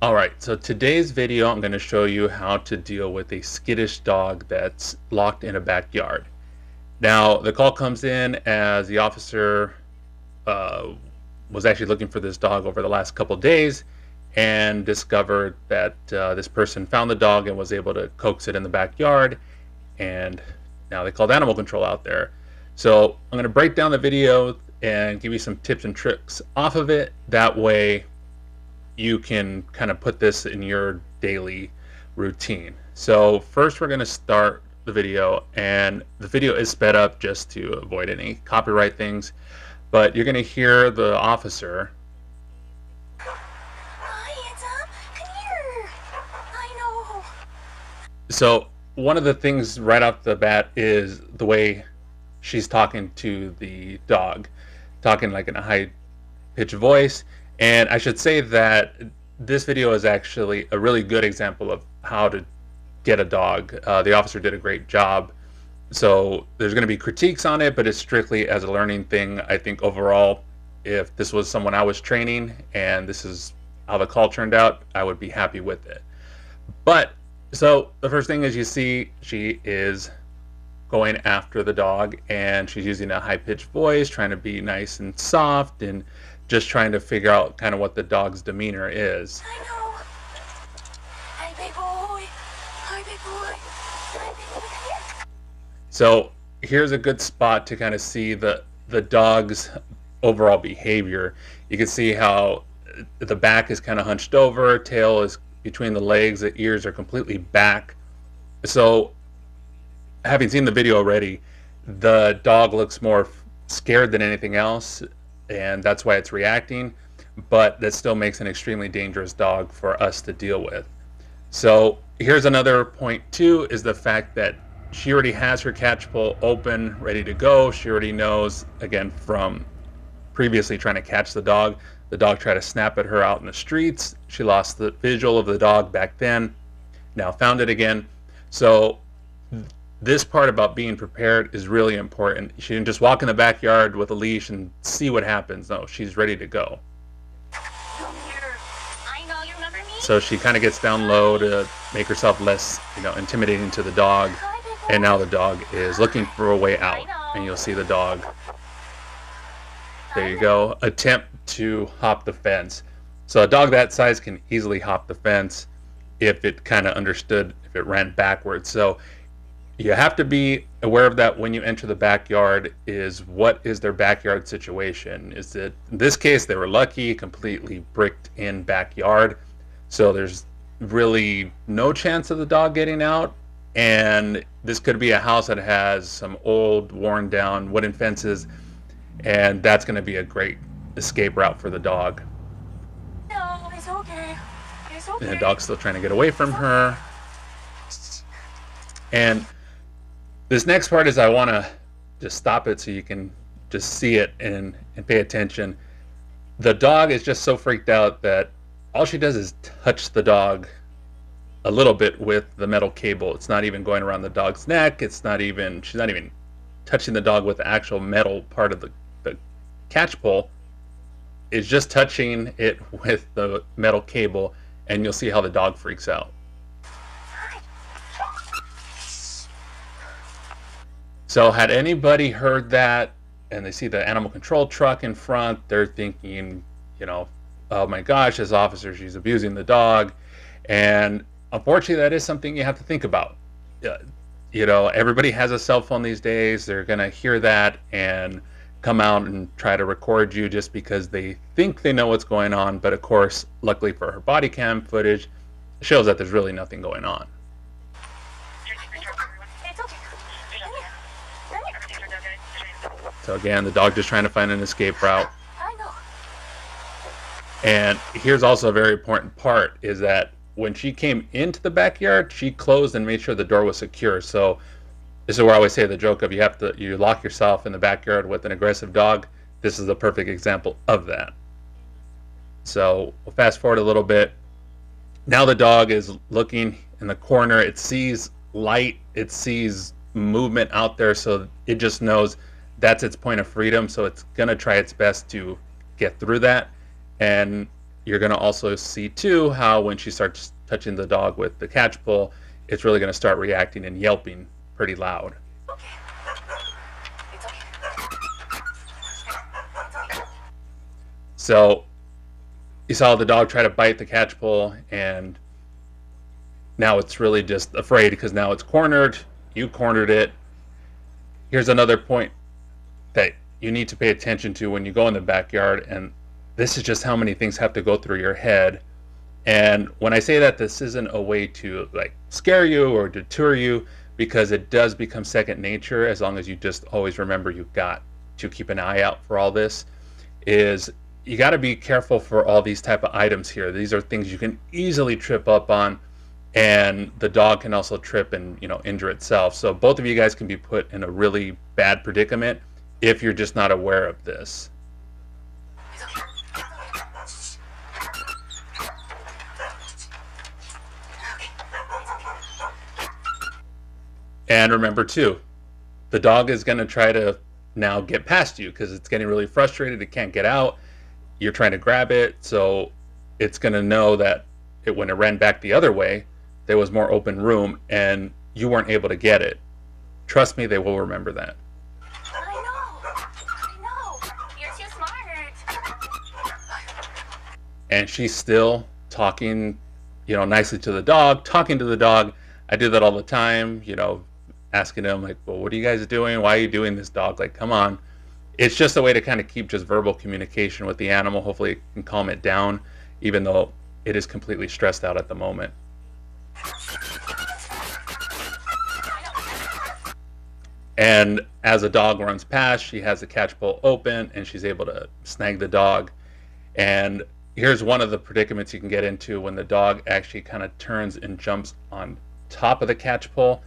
All right, so today's video, I'm going to show you how to deal with a skittish dog that's locked in a backyard. Now, the call comes in as the officer uh, was actually looking for this dog over the last couple days and discovered that this person found the dog and was able to coax it in the backyard. And now they called animal control out there. So I'm going to break down the video and give you some tips and tricks off of it. That way, you can kind of put this in your daily routine. So first we're going to start the video, and the video is sped up just to avoid any copyright things, but you're going to hear the officer. Hi, handsome. Come here. I know. So one of the things right off the bat is the way she's talking to the dog, talking like in a high pitched voice. And I should say that this video is actually a really good example of how to get a dog. The officer did a great job. So there's going to be critiques on it, but it's strictly as a learning thing. I think overall, if this was someone I was training and this is how the call turned out, I would be happy with it. But so the first thing is you see she is going after the dog, and she's using a high-pitched voice, trying to be nice and soft and just trying to figure out kind of what the dog's demeanor is. I know. Hi, big boy. Hi, big boy. Hi, big boy. Come here. So here's a good spot to kind of see the dog's overall behavior. You can see how the back is kind of hunched over, tail is between the legs, the ears are completely back. So having seen the video already, the dog looks more scared than anything else, and that's why it's reacting, but that still makes an extremely dangerous dog for us to deal with. So here's another point too, is the fact that she already has her catch pole open, ready to go. She already knows, again, from previously trying to catch the dog tried to snap at her out in the streets. She lost the visual of the dog back then, now found it again. So this part about being prepared is really important. She didn't just walk in the backyard with a leash and see what happens. No, she's ready to go. Come here. I know you remember me. So she kind of gets down low to make herself less, intimidating to the dog. Hi, big boy. And now the dog is looking for a way out. And you'll see the dog, there you go, attempt to hop the fence. So a dog that size can easily hop the fence if it kind of understood, if it ran backwards. So you have to be aware of that when you enter the backyard. Is what is their backyard situation? Is it, in this case, they were lucky, completely bricked in backyard, so there's really no chance of the dog getting out. And this could be a house that has some old, worn down wooden fences, and that's going to be a great escape route for the dog. No, it's okay. It's okay. And the dog's still trying to get away from her. And this next part is, I want to just stop it so you can just see it and pay attention. The dog is just so freaked out that all she does is touch the dog a little bit with the metal cable. It's not even going around the dog's neck. She's not even touching the dog with the actual metal part of the catch pole. It's just touching it with the metal cable, and you'll see how the dog freaks out. So had anybody heard that and they see the animal control truck in front, they're thinking, oh my gosh, this officer, she's abusing the dog. And unfortunately, that is something you have to think about. Everybody has a cell phone these days. They're going to hear that and come out and try to record you just because they think they know what's going on. But of course, luckily for her body cam footage, it shows that there's really nothing going on. It's okay. Come here. Come here. So again, the dog just trying to find an escape route. I know. And here's also a very important part, is that when she came into the backyard, she closed and made sure the door was secure. So this is where I always say the joke of you lock yourself in the backyard with an aggressive dog. This is the perfect example of that. So we'll fast forward a little bit. Now the dog is looking in the corner. It sees light. It sees movement out there. So it just knows that's its point of freedom. So it's going to try its best to get through that. And you're going to also see too how when she starts touching the dog with the catch pole, it's really going to start reacting and yelping pretty loud. Okay. It's okay. It's okay. So you saw the dog try to bite the catch pole, and now it's really just afraid because now it's cornered. You cornered it. Here's another point that you need to pay attention to when you go in the backyard, and this is just how many things have to go through your head. And when I say that, this isn't a way to like scare you or deter you, because it does become second nature as long as you just always remember you've got to keep an eye out for all this. Is you got to be careful for all these type of items here. These are things you can easily trip up on, and the dog can also trip and injure itself. So both of you guys can be put in a really bad predicament if you're just not aware of this. It's okay. And remember too, the dog is going to try to now get past you because it's getting really frustrated. It can't get out. You're trying to grab it, so it's going to know that when it ran back the other way, there was more open room and you weren't able to get it. Trust me, they will remember that. I know. You're too smart. And she's still talking, nicely to the dog, talking to the dog. I do that all the time, asking him like, well, what are you guys doing? Why are you doing this, dog? Like, come on. It's just a way to kind of keep just verbal communication with the animal. Hopefully it can calm it down, even though it is completely stressed out at the moment. And as a dog runs past, she has the catch pole open and she's able to snag the dog. And here's one of the predicaments you can get into when the dog actually kind of turns and jumps on top of the catch pole.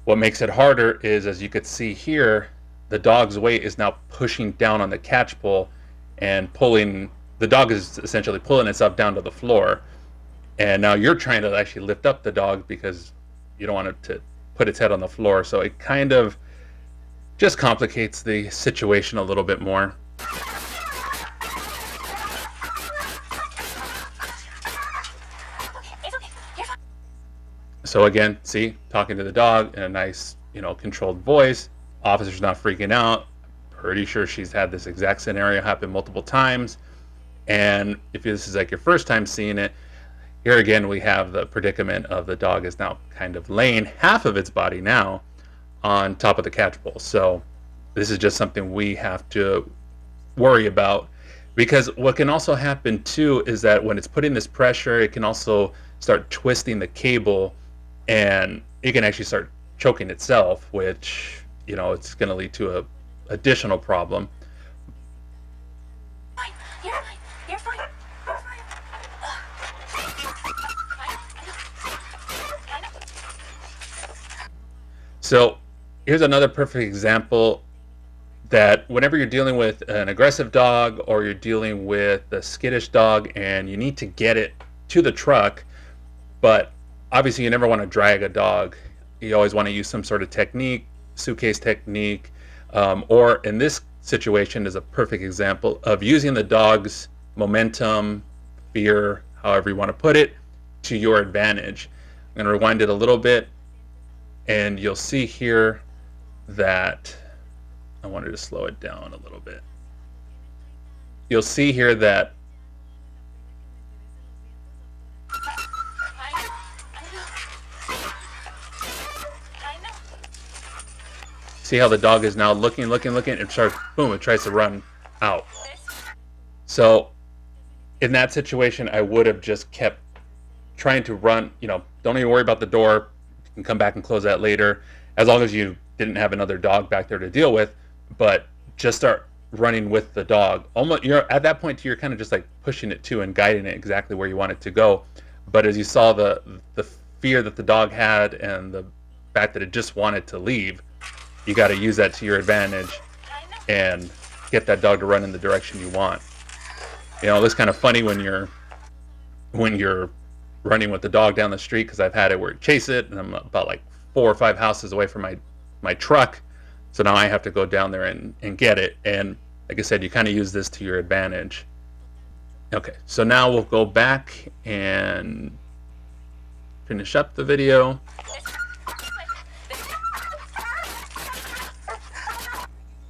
What makes it harder is, as you could see here, the dog's weight is now pushing down on the catch pole and pulling, the dog is essentially pulling itself down to the floor. And now you're trying to actually lift up the dog because you don't want it to put its head on the floor. So it kind of just complicates the situation a little bit more. So again, see, talking to the dog in a nice, controlled voice. Officer's not freaking out. Pretty sure she's had this exact scenario happen multiple times. And if this is like your first time seeing it, here again we have the predicament of the dog is now kind of laying half of its body now on top of the catch pole. So this is just something we have to worry about, because what can also happen too is that when it's putting this pressure, it can also start twisting the cable and it can actually start choking itself, which it's going to lead to a additional problem. Fine. You're fine. You're fine. You're fine. I know. So here's another perfect example that whenever you're dealing with an aggressive dog or you're dealing with a skittish dog and you need to get it to the truck, but obviously you never want to drag a dog. You always want to use some sort of technique, suitcase technique, or in this situation is a perfect example of using the dog's momentum, fear, however you want to put it, to your advantage. I'm going to rewind it a little bit, and you'll see here that I wanted to slow it down a little bit. You'll see here that see how the dog is now looking, and starts, boom, it tries to run out. So in that situation, I would have just kept trying to run, don't even worry about the door. You can come back and close that later, as long as you didn't have another dog back there to deal with, but just start running with the dog. Almost, at that point, you're kind of just like pushing it to and guiding it exactly where you want it to go. But as you saw the fear that the dog had and the fact that it just wanted to leave, you got to use that to your advantage and get that dog to run in the direction you want. It's kind of funny when you're running with the dog down the street, because I've had it where it chase it and I'm about like 4 or 5 houses away from my truck. So now I have to go down there and get it. And like I said, you kind of use this to your advantage. Okay, so now we'll go back and finish up the video.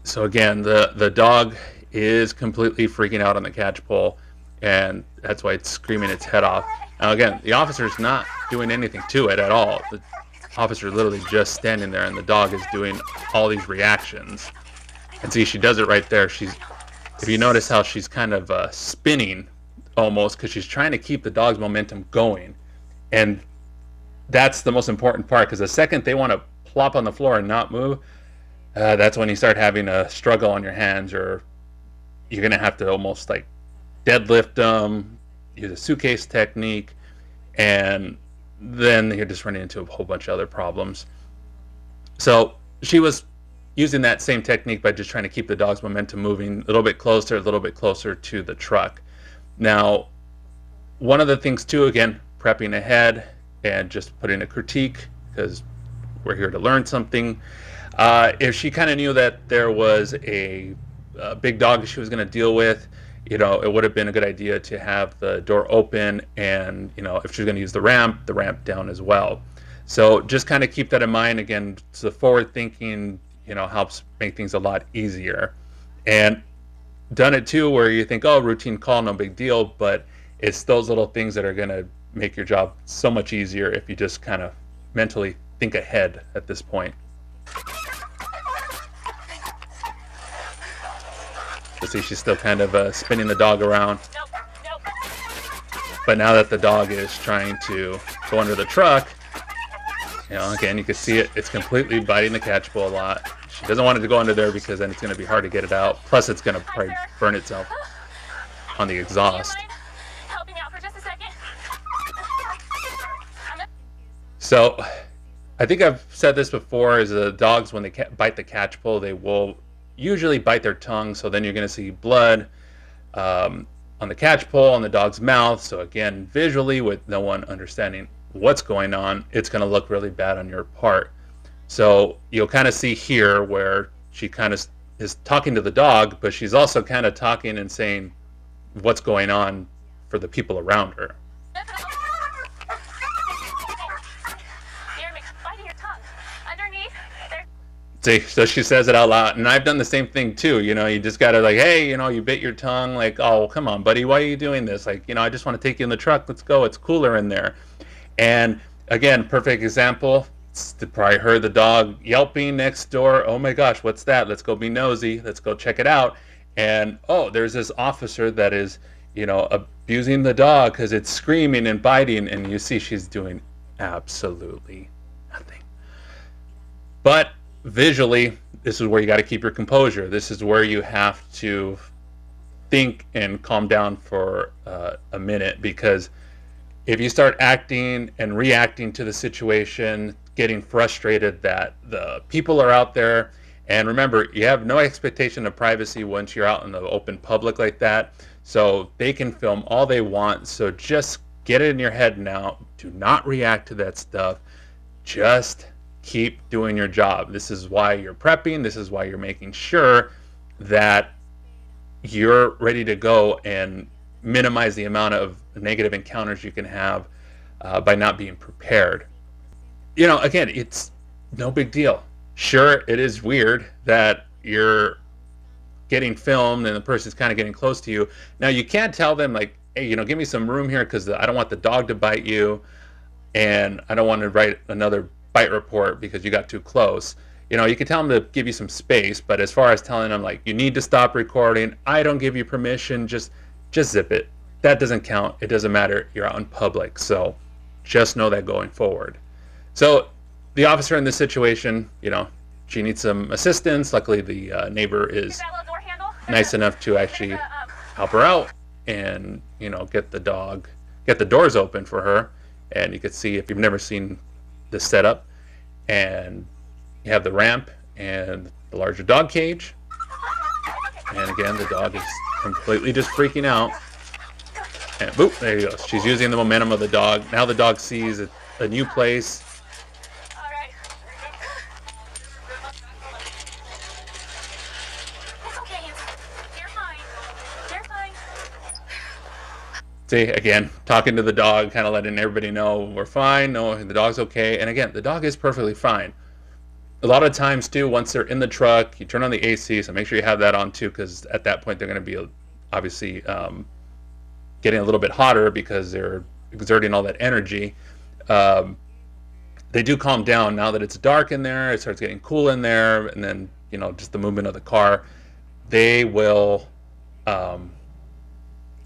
So again, the dog is completely freaking out on the catch pole, and that's why it's screaming its head off. Now again, the officer's not doing anything to it at all. The officer literally just standing there, and the dog is doing all these reactions. And see, she does it right there. If you notice how she's kind of spinning almost, because she's trying to keep the dog's momentum going. And that's the most important part, because the second they want to plop on the floor and not move, that's when you start having a struggle on your hands, or you're going to have to almost like deadlift them, use a suitcase technique, and then you're just running into a whole bunch of other problems. So she was using that same technique by just trying to keep the dog's momentum moving a little bit closer to the truck. Now, one of the things too, again, prepping ahead and just putting a critique, because we're here to learn something. If she kind of knew that there was a big dog she was going to deal with, it would have been a good idea to have the door open, and if she's going to use the ramp down as well. So just kind of keep that in mind. Again, the forward thinking, helps make things a lot easier. And done it too where you think, oh, routine call, no big deal, but it's those little things that are going to make your job so much easier if you just kind of mentally think ahead at this point. You see, she's still kind of spinning the dog around. But now that the dog is trying to go under the truck, again, you can see it's completely biting the catch pole a lot. She doesn't want it to go under there because then it's going to be hard to get it out. Plus, it's going to probably burn itself on the exhaust. So, I think I've said this before, is the dogs, when they bite the catch pole, they will usually bite their tongue, so then you're going to see blood on the catch pole, on the dog's mouth. So again, visually, with no one understanding what's going on, it's going to look really bad on your part. So you'll kind of see here where she kind of is talking to the dog, but she's also kind of talking and saying what's going on for the people around her. See, so she says it out loud, and I've done the same thing too. You just gotta like, hey, you bit your tongue. Like, oh, come on, buddy, why are you doing this? Like, I just want to take you in the truck. Let's go. It's cooler in there. And again, perfect example. Probably heard the dog yelping next door. Oh my gosh, what's that? Let's go be nosy. Let's go check it out. And oh, there's this officer that is, abusing the dog because it's screaming and biting, and you see she's doing absolutely nothing. But visually, this is where you got to keep your composure. This is where you have to think and calm down for a minute, because if you start acting and reacting to the situation, getting frustrated that the people are out there, and remember, you have no expectation of privacy once you're out in the open public like that, so they can film all they want. So just get it in your head now. Do not react to that stuff. Just keep doing your job. This is why you're prepping. This is why you're making sure that you're ready to go and minimize the amount of negative encounters you can have by not being prepared. Again, it's no big deal. Sure, it is weird that you're getting filmed and the person's kind of getting close to you. Now, you can't tell them like, hey, give me some room here because I don't want the dog to bite you, and I don't want to write another bite report because you got too close. You can tell them to give you some space, but as far as telling them like, you need to stop recording, I don't give you permission, just zip it. That doesn't count. It doesn't matter. You're out in public. So just know that going forward. So the officer in this situation, she needs some assistance. Luckily, the neighbor is nice enough to actually help her out and, get the doors open for her. And you can see, if you've never seen this setup, and you have the ramp and the larger dog cage. And again, the dog is completely just freaking out. And boop, there you go. She's using the momentum of the dog. Now the dog sees a new place. See, again, talking to the dog, kind of letting everybody know we're fine. No, the dog's okay. And again, the dog is perfectly fine. A lot of times too, once they're in the truck, you turn on the AC, so make sure you have that on too, because at that point they're going to be obviously getting a little bit hotter because they're exerting all that energy. Um, they do calm down now that it's dark in there. It starts getting cool in there, and then just the movement of the car, they will um,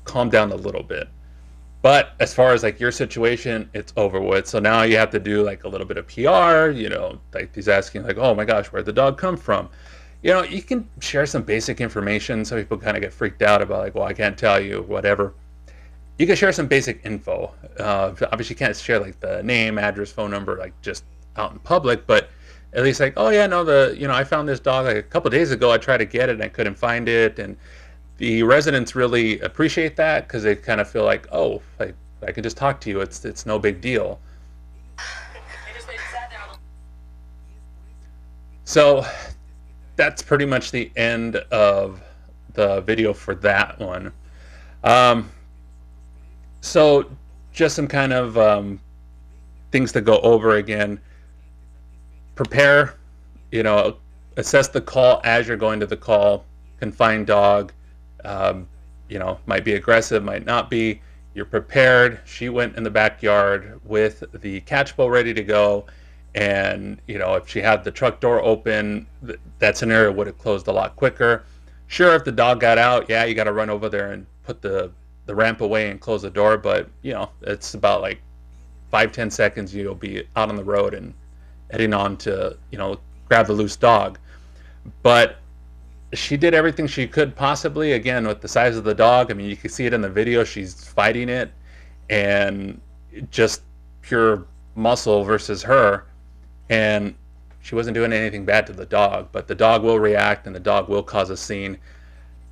calm down a little bit. But as far as like your situation, it's over with. So now you have to do like a little bit of PR, like he's asking like, oh my gosh, where'd the dog come from? You can share some basic information. So people kind of get freaked out about like, well, I can't tell you, whatever. You can share some basic info. Obviously, you can't share like the name, address, phone number, like just out in public, but at least like, oh yeah, no, I found this dog like a couple of days ago. I tried to get it and I couldn't find it, and the residents really appreciate that because they kind of feel like, oh, I can just talk to you. It's no big deal. So that's pretty much the end of the video for that one. Um, so just some kind of things to go over again. Prepare, you know, assess the call as you're going to the call. Confined dog, might be aggressive, might not be. You're prepared. She went in the backyard with the catch bowl ready to go. And, if she had the truck door open, that scenario would have closed a lot quicker. Sure, if the dog got out, yeah, you got to run over there and put the ramp away and close the door. But, it's about like 5-10 seconds. You'll be out on the road and heading on to, grab the loose dog. But she did everything she could possibly. Again, with the size of the dog, I mean, you can see it in the video. She's fighting it, and just pure muscle versus her. And she wasn't doing anything bad to the dog, but the dog will react and the dog will cause a scene.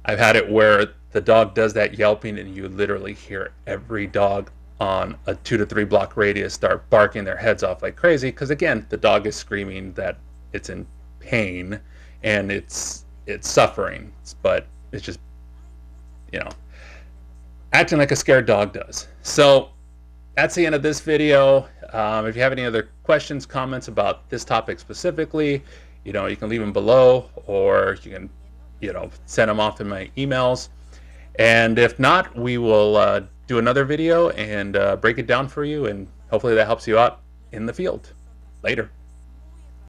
I've had it where the dog does that yelping, and you literally hear every dog on a 2 to 3 block radius start barking their heads off like crazy, because again, the dog is screaming that it's in pain and it's suffering, but it's just acting like a scared dog does. So that's the end of this video. If you have any other questions, comments about this topic specifically, you can leave them below, or you can send them off in my emails. And if not, we will do another video and break it down for you, and hopefully that helps you out in the field. Later.